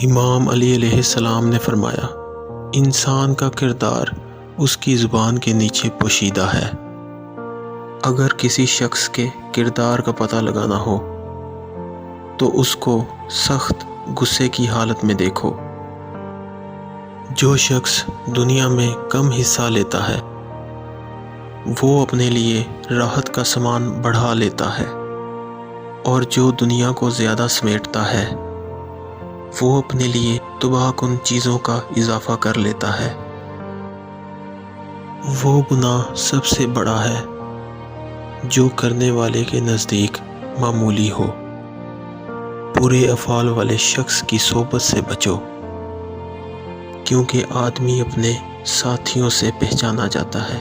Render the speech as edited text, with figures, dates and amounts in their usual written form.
امام علی علیہ السلام نے فرمایا، انسان کا کردار اس کی زبان کے نیچے پوشیدہ ہے۔ اگر کسی شخص کے کردار کا پتہ لگانا ہو تو اس کو سخت غصے کی حالت میں دیکھو۔ جو شخص دنیا میں کم حصہ لیتا ہے وہ اپنے لیے راحت کا سامان بڑھا لیتا ہے، اور جو دنیا کو زیادہ سمیٹتا ہے وہ اپنے لیے تباہ کن چیزوں کا اضافہ کر لیتا ہے۔ وہ گناہ سب سے بڑا ہے جو کرنے والے کے نزدیک معمولی ہو۔ برے افعال والے شخص کی صحبت سے بچو، کیونکہ آدمی اپنے ساتھیوں سے پہچانا جاتا ہے۔